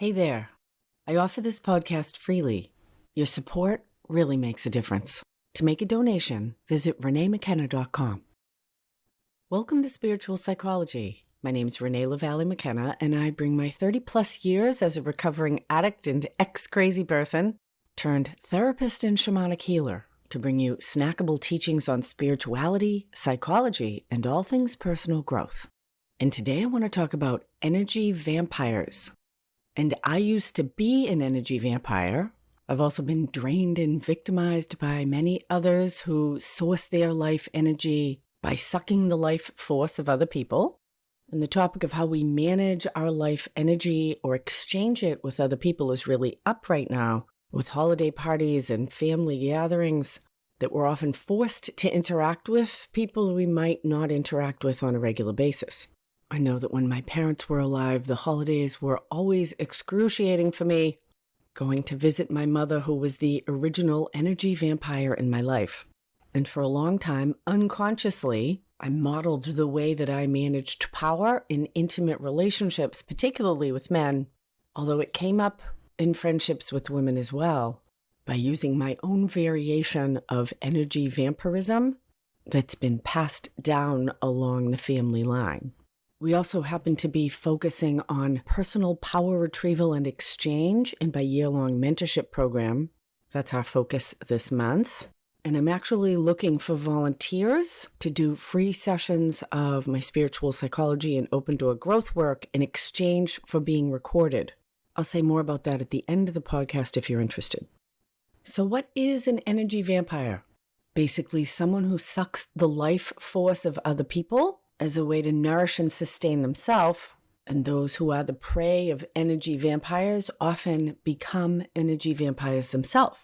Hey there. I offer this podcast freely. Your support really makes a difference. To make a donation, visit reneemckenna.com. Welcome to Spiritual Psychology. My name is Renee Lavallee McKenna, and I bring my 30-plus years as a recovering addict and ex-crazy person turned therapist and shamanic healer to bring you snackable teachings on spirituality, psychology, and all things personal growth. And today I want to talk about energy vampires. And I used to be an energy vampire. I've also been drained and victimized by many others who source their life energy by sucking the life force of other people. And the topic of how we manage our life energy or exchange it with other people is really up right now, with holiday parties and family gatherings that we're often forced to interact with people we might not interact with on a regular basis. I know that when my parents were alive, the holidays were always excruciating for me, going to visit my mother, who was the original energy vampire in my life. And for a long time, unconsciously, I modeled the way that I managed power in intimate relationships, particularly with men, although it came up in friendships with women as well, by using my own variation of energy vampirism that's been passed down along the family line. We also happen to be focusing on personal power retrieval and exchange in my year-long mentorship program. That's our focus this month. And I'm actually looking for volunteers to do free sessions of my spiritual psychology and open door growth work in exchange for being recorded. I'll say more about that at the end of the podcast if you're interested. So what is an energy vampire? Basically, someone who sucks the life force of other people as a way to nourish and sustain themselves, and those who are the prey of energy vampires often become energy vampires themselves.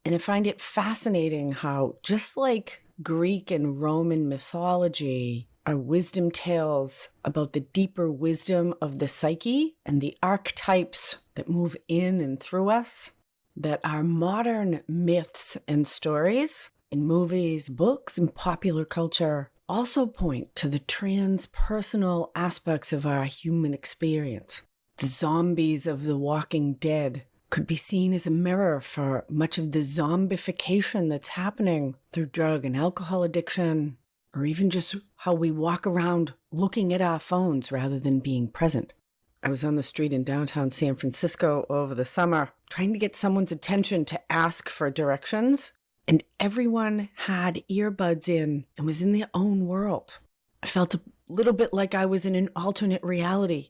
And I find it fascinating how, just like Greek and Roman mythology are wisdom tales about the deeper wisdom of the psyche and the archetypes that move in and through us, that our modern myths and stories in movies, books, and popular culture also point to the transpersonal aspects of our human experience. The zombies of The Walking Dead could be seen as a mirror for much of the zombification that's happening through drug and alcohol addiction, or even just how we walk around looking at our phones rather than being present. I was on the street in downtown San Francisco over the summer trying to get someone's attention to ask for directions, and everyone had earbuds in and was in their own world. I felt a little bit like I was in an alternate reality.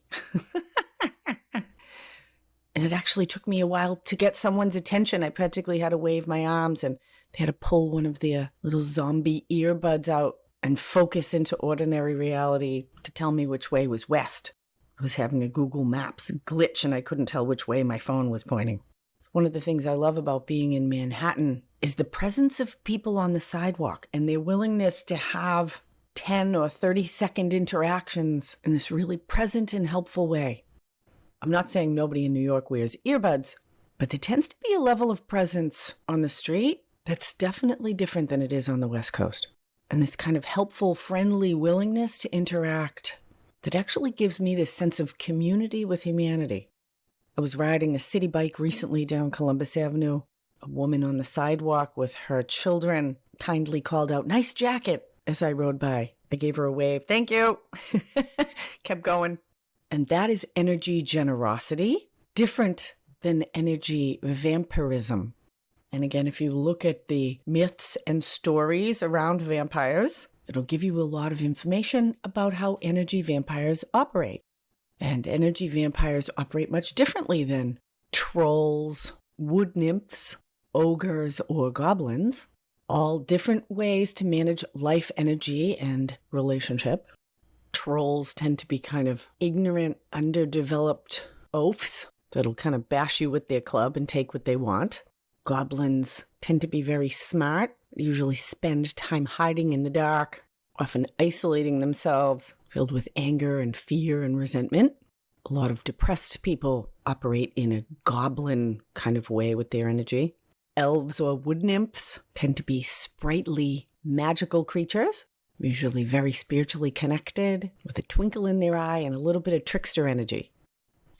And it actually took me a while to get someone's attention. I practically had to wave my arms, and they had to pull one of their little zombie earbuds out and focus into ordinary reality to tell me which way was west. I was having a Google Maps glitch, and I couldn't tell which way my phone was pointing. One of the things I love about being in Manhattan is the presence of people on the sidewalk and their willingness to have 10 or 30-second interactions in this really present and helpful way. I'm not saying nobody in New York wears earbuds, but there tends to be a level of presence on the street that's definitely different than it is on the West Coast. And this kind of helpful, friendly willingness to interact that actually gives me this sense of community with humanity. I was riding a city bike recently down Columbus Avenue. A woman on the sidewalk with her children kindly called out, "Nice jacket," as I rode by. I gave her a wave. "Thank you." Kept going. And that is energy generosity, different than energy vampirism. And again, if you look at the myths and stories around vampires, it'll give you a lot of information about how energy vampires operate. And energy vampires operate much differently than trolls, wood nymphs, ogres, or goblins. All different ways to manage life energy and relationship. Trolls tend to be kind of ignorant, underdeveloped oafs that'll kind of bash you with their club and take what they want. Goblins tend to be very smart, usually spend time hiding in the dark, often isolating themselves, filled with anger and fear and resentment. A lot of depressed people operate in a goblin kind of way with their energy. Elves or wood nymphs tend to be sprightly, magical creatures, usually very spiritually connected, with a twinkle in their eye and a little bit of trickster energy.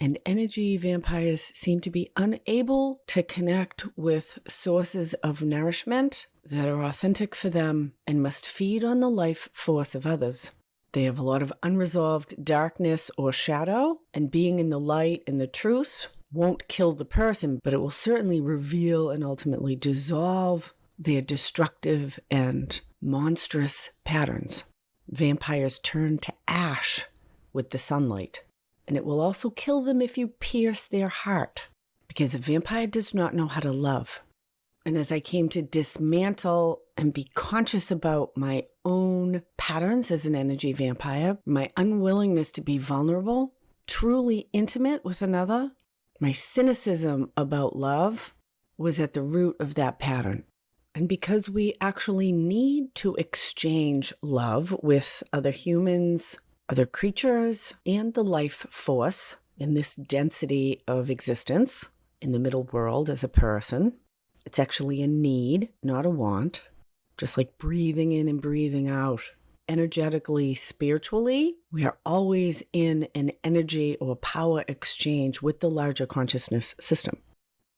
And energy vampires seem to be unable to connect with sources of nourishment that are authentic for them and must feed on the life force of others. They have a lot of unresolved darkness or shadow, and being in the light and the truth won't kill the person, but it will certainly reveal and ultimately dissolve their destructive and monstrous patterns. Vampires turn to ash with the sunlight. And it will also kill them if you pierce their heart, because a vampire does not know how to love. And as I came to dismantle and be conscious about my own patterns as an energy vampire, my unwillingness to be vulnerable, truly intimate with another, my cynicism about love was at the root of that pattern. And because we actually need to exchange love with other humans, other creatures, and the life force in this density of existence in the middle world as a person. It's actually a need, not a want. Just like breathing in and breathing out. Energetically, spiritually, we are always in an energy or power exchange with the larger consciousness system.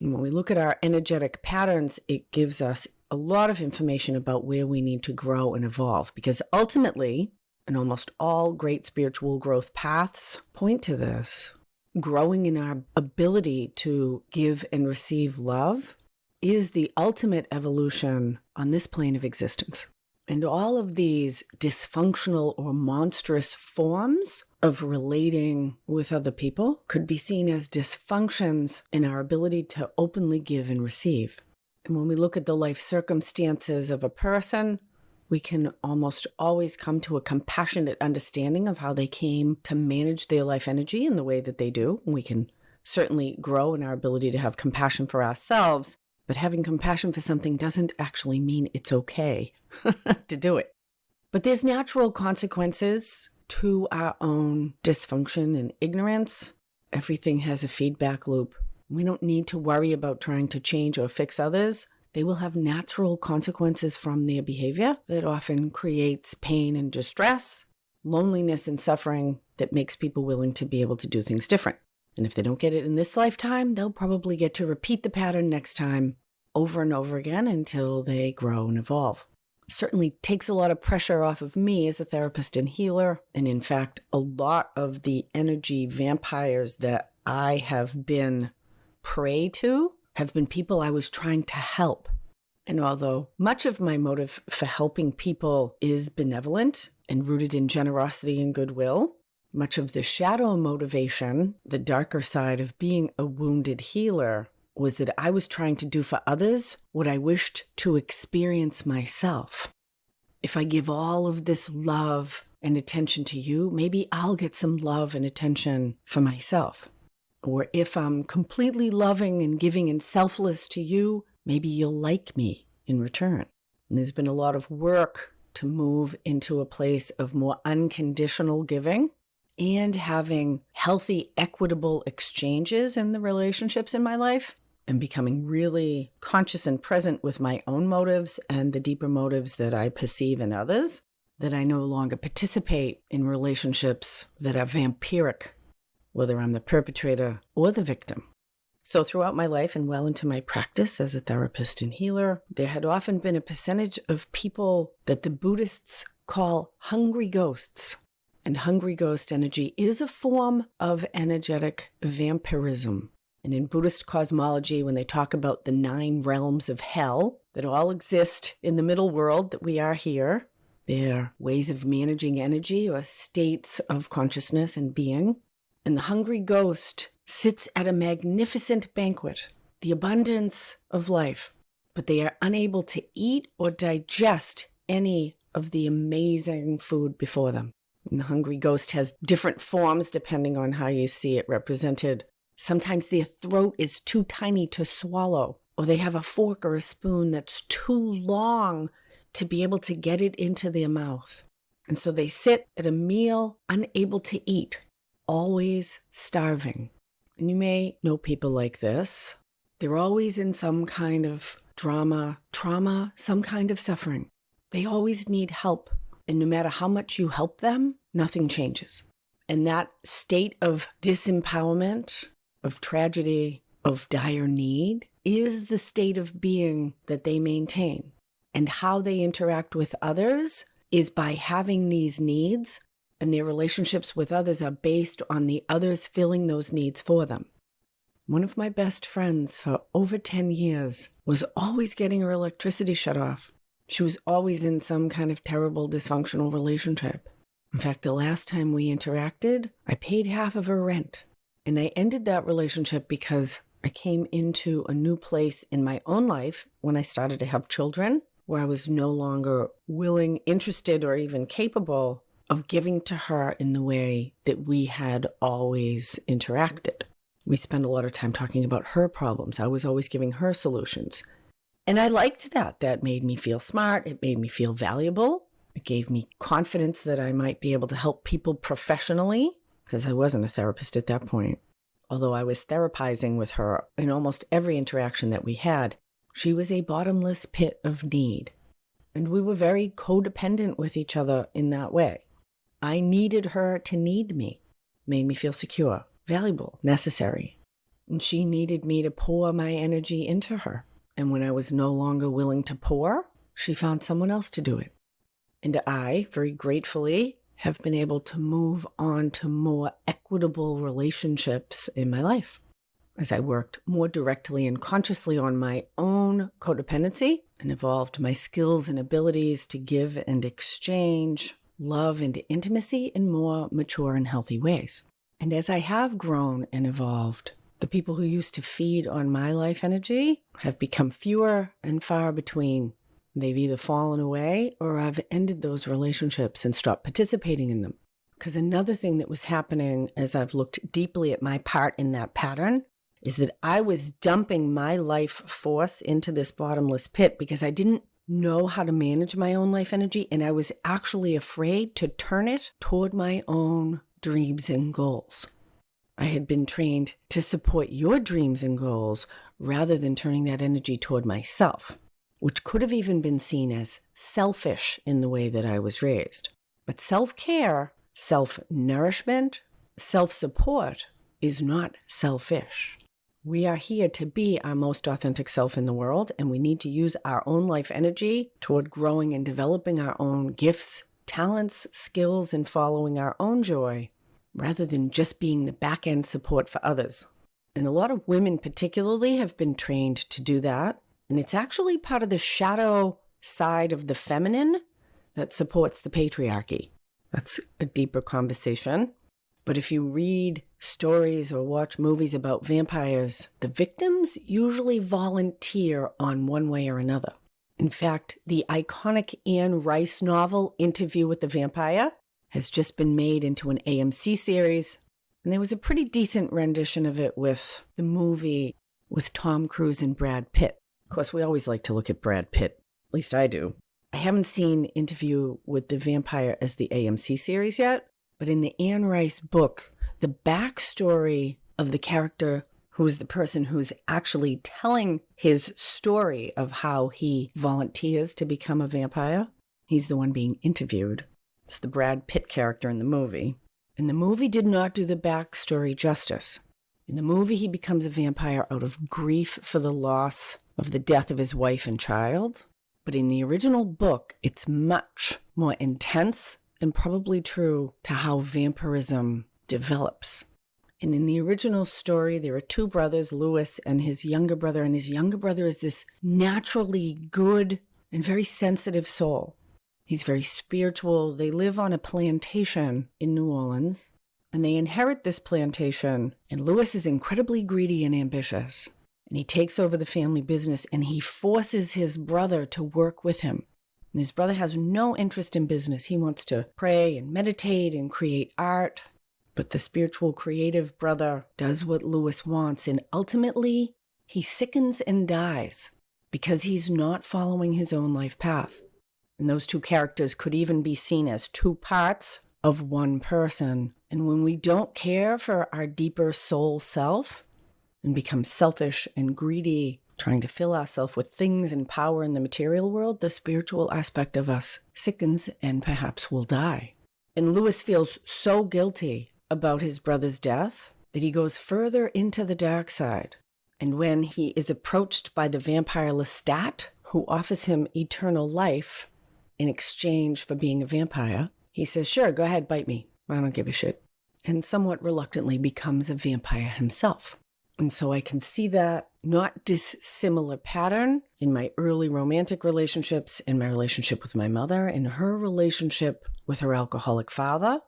And when we look at our energetic patterns, it gives us a lot of information about where we need to grow and evolve, because ultimately, and almost all great spiritual growth paths point to this. Growing in our ability to give and receive love is the ultimate evolution on this plane of existence. And all of these dysfunctional or monstrous forms of relating with other people could be seen as dysfunctions in our ability to openly give and receive. And when we look at the life circumstances of a person, we can almost always come to a compassionate understanding of how they came to manage their life energy in the way that they do. We can certainly grow in our ability to have compassion for ourselves, but having compassion for something doesn't actually mean it's okay to do it. But there's natural consequences to our own dysfunction and ignorance. Everything has a feedback loop. We don't need to worry about trying to change or fix others. They will have natural consequences from their behavior that often creates pain and distress, loneliness and suffering that makes people willing to be able to do things different. And if they don't get it in this lifetime, they'll probably get to repeat the pattern next time over and over again until they grow and evolve. It certainly takes a lot of pressure off of me as a therapist and healer. And in fact, a lot of the energy vampires that I have been prey to have been people I was trying to help. And although much of my motive for helping people is benevolent and rooted in generosity and goodwill, much of the shadow motivation, the darker side of being a wounded healer, was that I was trying to do for others what I wished to experience myself. If I give all of this love and attention to you, maybe I'll get some love and attention for myself. Or if I'm completely loving and giving and selfless to you, maybe you'll like me in return. And there's been a lot of work to move into a place of more unconditional giving and having healthy, equitable exchanges in the relationships in my life and becoming really conscious and present with my own motives and the deeper motives that I perceive in others, that I no longer participate in relationships that are vampiric, whether I'm the perpetrator or the victim. So throughout my life and well into my practice as a therapist and healer, there had often been a percentage of people that the Buddhists call hungry ghosts. And hungry ghost energy is a form of energetic vampirism. And in Buddhist cosmology, when they talk about the 9 realms of hell that all exist in the middle world that we are here, they're ways of managing energy or states of consciousness and being. And the hungry ghost sits at a magnificent banquet, the abundance of life, but they are unable to eat or digest any of the amazing food before them. And the hungry ghost has different forms depending on how you see it represented. Sometimes their throat is too tiny to swallow, or they have a fork or a spoon that's too long to be able to get it into their mouth. And so they sit at a meal unable to eat, always starving. And you may know people like this. They're always in some kind of drama, trauma, some kind of suffering. They always need help. And no matter how much you help them, nothing changes. And that state of disempowerment, of tragedy, of dire need is the state of being that they maintain. And how they interact with others is by having these needs, and their relationships with others are based on the others filling those needs for them. One of my best friends for over 10 years was always getting her electricity shut off. She was always in some kind of terrible dysfunctional relationship. In fact, the last time we interacted, I paid half of her rent. And I ended that relationship because I came into a new place in my own life when I started to have children, where I was no longer willing, interested, or even capable of giving to her in the way that we had always interacted. We spent a lot of time talking about her problems. I was always giving her solutions. And I liked that. That made me feel smart. It made me feel valuable. It gave me confidence that I might be able to help people professionally, because I wasn't a therapist at that point. Although I was therapizing with her in almost every interaction that we had, she was a bottomless pit of need. And we were very codependent with each other in that way. I needed her to need me. Made me feel secure, valuable, necessary. And she needed me to pour my energy into her. And when I was no longer willing to pour, she found someone else to do it. And I, very gratefully, have been able to move on to more equitable relationships in my life as I worked more directly and consciously on my own codependency and evolved my skills and abilities to give and exchange love and intimacy in more mature and healthy ways. And as I have grown and evolved, the people who used to feed on my life energy have become fewer and far between. They've either fallen away or I've ended those relationships and stopped participating in them. Because another thing that was happening as I've looked deeply at my part in that pattern is that I was dumping my life force into this bottomless pit because I didn't know how to manage my own life energy, and I was actually afraid to turn it toward my own dreams and goals. I had been trained to support your dreams and goals rather than turning that energy toward myself, which could have even been seen as selfish in the way that I was raised. But self-care, self-nourishment, self-support is not selfish. We are here to be our most authentic self in the world, and we need to use our own life energy toward growing and developing our own gifts, talents, skills, and following our own joy, rather than just being the back-end support for others. And a lot of women particularly have been trained to do that, and it's actually part of the shadow side of the feminine that supports the patriarchy. That's a deeper conversation. But if you read stories or watch movies about vampires, the victims usually volunteer on one way or another. In fact, the iconic Anne Rice novel, Interview with the Vampire, has just been made into an AMC series. And there was a pretty decent rendition of it with the movie with Tom Cruise and Brad Pitt. Of course, we always like to look at Brad Pitt. At least I do. I haven't seen Interview with the Vampire as the AMC series yet. But in the Anne Rice book, the backstory of the character who is the person who's actually telling his story of how he volunteers to become a vampire, he's the one being interviewed. It's the Brad Pitt character in the movie. And the movie did not do the backstory justice. In the movie, he becomes a vampire out of grief for the loss of the death of his wife and child. But in the original book, it's much more intense and probably true to how vampirism develops. And in the original story, there are two brothers, Louis and his younger brother. And his younger brother is this naturally good and very sensitive soul. He's very spiritual. They live on a plantation in New Orleans, and they inherit this plantation. And Louis is incredibly greedy and ambitious. And he takes over the family business, and he forces his brother to work with him. And his brother has no interest in business. He wants to pray and meditate and create art. But the spiritual creative brother does what Louis wants, and ultimately he sickens and dies because he's not following his own life path. And those two characters could even be seen as two parts of one person. And when we don't care for our deeper soul self and become selfish and greedy, trying to fill ourselves with things and power in the material world, the spiritual aspect of us sickens and perhaps will die. And Louis feels so guilty about his brother's death that he goes further into the dark side. And when he is approached by the vampire Lestat, who offers him eternal life in exchange for being a vampire, he says, "Sure, go ahead, bite me. I don't give a shit." And somewhat reluctantly becomes a vampire himself. And so I can see that not dissimilar pattern in my early romantic relationships, in my relationship with my mother, in her relationship with her alcoholic father,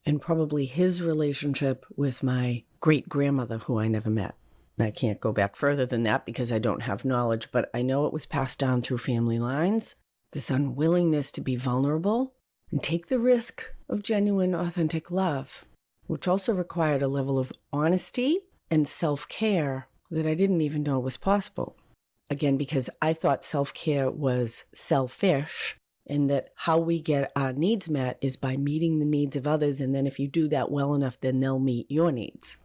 and probably his relationship with my great-grandmother, who I never met. And I can't go back further than that because I don't have knowledge, but I know it was passed down through family lines. This unwillingness to be vulnerable and take the risk of genuine, authentic love, which also required a level of honesty and self-care that I didn't even know was possible. Again, because I thought self-care was selfish, and that how we get our needs met is by meeting the needs of others, and then if you do that well enough, then they'll meet your needs.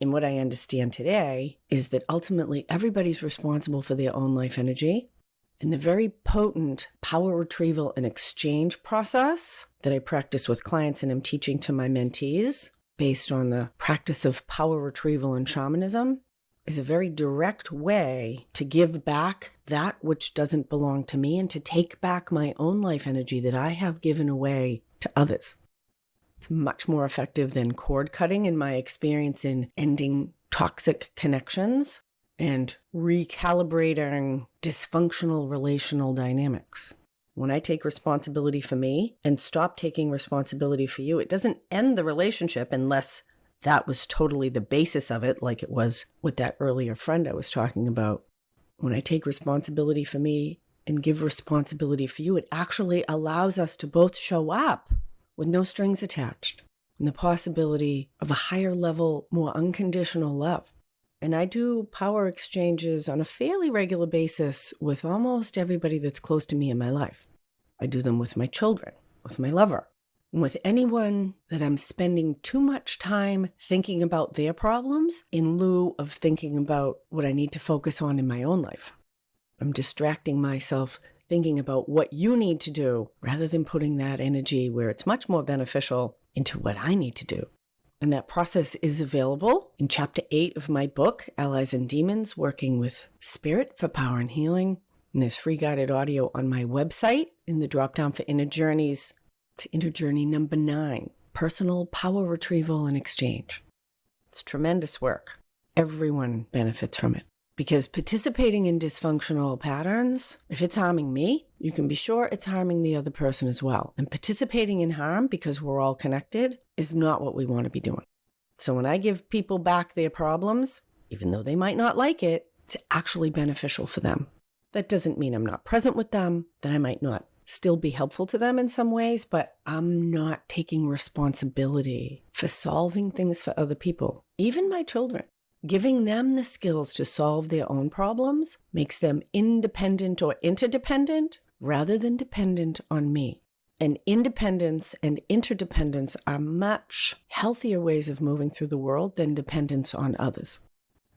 And what I understand today is that ultimately everybody's responsible for their own life energy, and the very potent power retrieval and exchange process that I practice with clients and am teaching to my mentees based on the practice of power retrieval and shamanism is a very direct way to give back that which doesn't belong to me and to take back my own life energy that I have given away to others. It's much more effective than cord cutting in my experience in ending toxic connections and recalibrating dysfunctional relational dynamics. When I take responsibility for me and stop taking responsibility for you, it doesn't end the relationship unless that was totally the basis of it, like it was with that earlier friend I was talking about. When I take responsibility for me and give responsibility for you, it actually allows us to both show up with no strings attached and the possibility of a higher level, more unconditional love. And I do power exchanges on a fairly regular basis with almost everybody that's close to me in my life. I do them with my children, with my lover, and with anyone that I'm spending too much time thinking about their problems in lieu of thinking about what I need to focus on in my own life. I'm distracting myself thinking about what you need to do rather than putting that energy where it's much more beneficial into what I need to do. And that process is available in Chapter 8 of my book, Allies and Demons, Working with Spirit for Power and Healing. And there's free guided audio on my website in the drop-down for Inner Journeys. It's Inner Journey number 9, Personal Power Retrieval and Exchange. It's tremendous work. Everyone benefits from it. Because participating in dysfunctional patterns, if it's harming me, you can be sure it's harming the other person as well. And participating in harm, because we're all connected, is not what we want to be doing. So when I give people back their problems, even though they might not like it, it's actually beneficial for them. That doesn't mean I'm not present with them, that I might not still be helpful to them in some ways, but I'm not taking responsibility for solving things for other people, even my children. Giving them the skills to solve their own problems makes them independent or interdependent rather than dependent on me. And independence and interdependence are much healthier ways of moving through the world than dependence on others.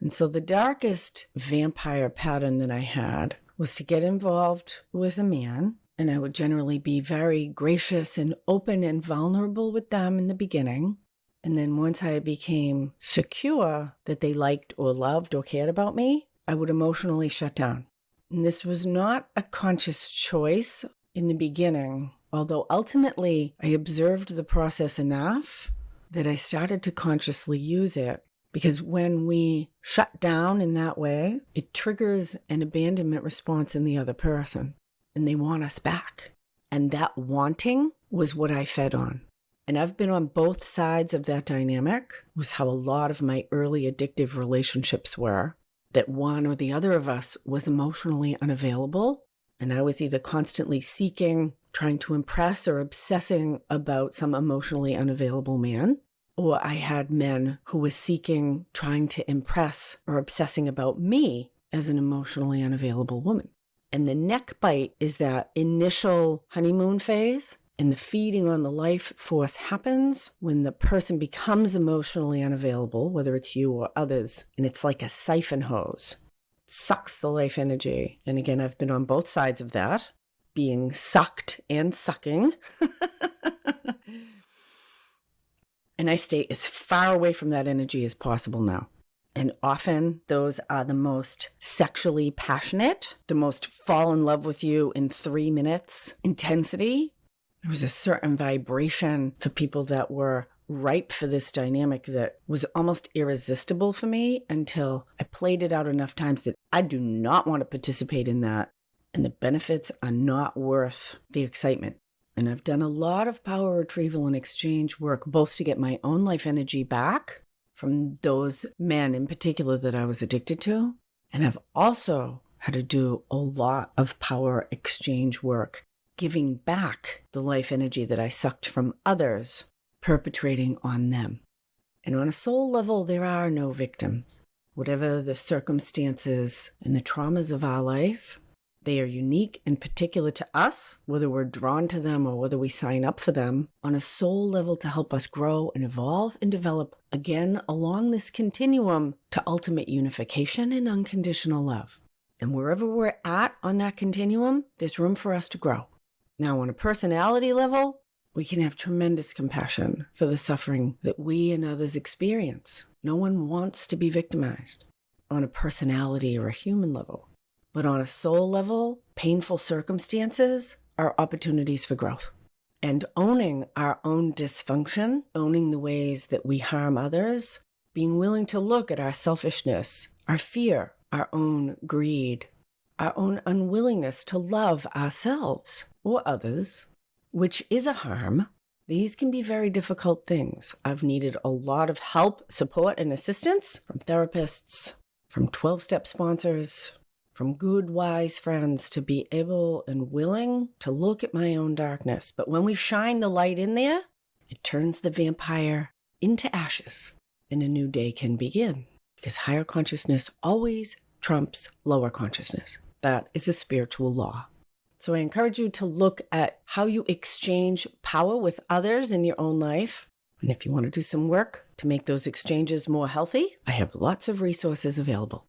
And so the darkest vampire pattern that I had was to get involved with a man, and I would generally be very gracious and open and vulnerable with them in the beginning. And then once I became secure that they liked or loved or cared about me, I would emotionally shut down. And this was not a conscious choice in the beginning, although ultimately I observed the process enough that I started to consciously use it. Because when we shut down in that way, it triggers an abandonment response in the other person, and they want us back. And that wanting was what I fed on. And I've been on both sides of that dynamic. It was how a lot of my early addictive relationships were, that one or the other of us was emotionally unavailable. And I was either constantly seeking, trying to impress, or obsessing about some emotionally unavailable man. Or I had men who were seeking, trying to impress, or obsessing about me as an emotionally unavailable woman. And the neck bite is that initial honeymoon phase. And the feeding on the life force happens when the person becomes emotionally unavailable, whether it's you or others, and it's like a siphon hose. It sucks the life energy. And again, I've been on both sides of that, being sucked and sucking. And I stay as far away from that energy as possible now. And often those are the most sexually passionate, the most fall in love with you in 3 minutes intensity. There was a certain vibration for people that were ripe for this dynamic that was almost irresistible for me until I played it out enough times that I do not want to participate in that. And the benefits are not worth the excitement. And I've done a lot of power retrieval and exchange work, both to get my own life energy back from those men in particular that I was addicted to. And I've also had to do a lot of power exchange work, giving back the life energy that I sucked from others, perpetrating on them. And on a soul level, there are no victims. Whatever the circumstances and the traumas of our life, they are unique and particular to us, whether we're drawn to them or whether we sign up for them, on a soul level to help us grow and evolve and develop again along this continuum to ultimate unification and unconditional love. And wherever we're at on that continuum, there's room for us to grow. Now, on a personality level, we can have tremendous compassion for the suffering that we and others experience. No one wants to be victimized on a personality or a human level. But on a soul level, painful circumstances are opportunities for growth. And owning our own dysfunction, owning the ways that we harm others, being willing to look at our selfishness, our fear, our own greed, our own unwillingness to love ourselves or others, which is a harm. These can be very difficult things. I've needed a lot of help, support, and assistance from therapists, from 12-step sponsors, from good, wise friends to be able and willing to look at my own darkness. But when we shine the light in there, it turns the vampire into ashes, and a new day can begin. Because higher consciousness always trumps lower consciousness. That is a spiritual law. So I encourage you to look at how you exchange power with others in your own life. And if you want to do some work to make those exchanges more healthy, I have lots of resources available.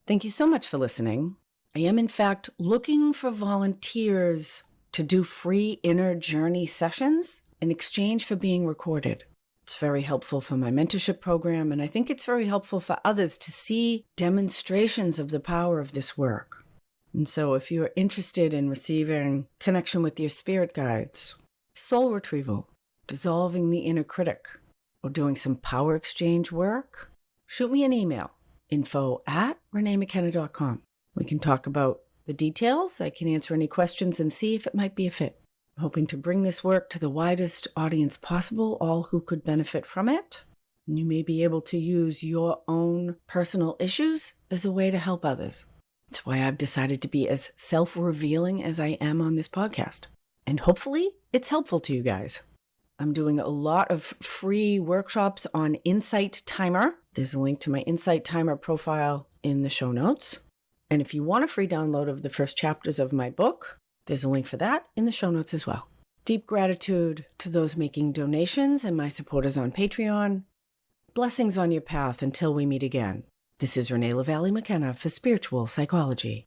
Thank you so much for listening. I am, in fact, looking for volunteers to do free inner journey sessions in exchange for being recorded. It's very helpful for my mentorship program, and I think it's very helpful for others to see demonstrations of the power of this work. And so if you're interested in receiving connection with your spirit guides, soul retrieval, dissolving the inner critic, or doing some power exchange work, shoot me an email. info@reneemckenna.com. We can talk about the details. I can answer any questions and see if it might be a fit. I'm hoping to bring this work to the widest audience possible, all who could benefit from it. And you may be able to use your own personal issues as a way to help others. That's why I've decided to be as self-revealing as I am on this podcast. And hopefully it's helpful to you guys. I'm doing a lot of free workshops on Insight Timer. There's a link to my Insight Timer profile in the show notes. And if you want a free download of the first chapters of my book, there's a link for that in the show notes as well. Deep gratitude to those making donations and my supporters on Patreon. Blessings on your path until we meet again. This is Renee Lavallee McKenna for Spiritual Psychology.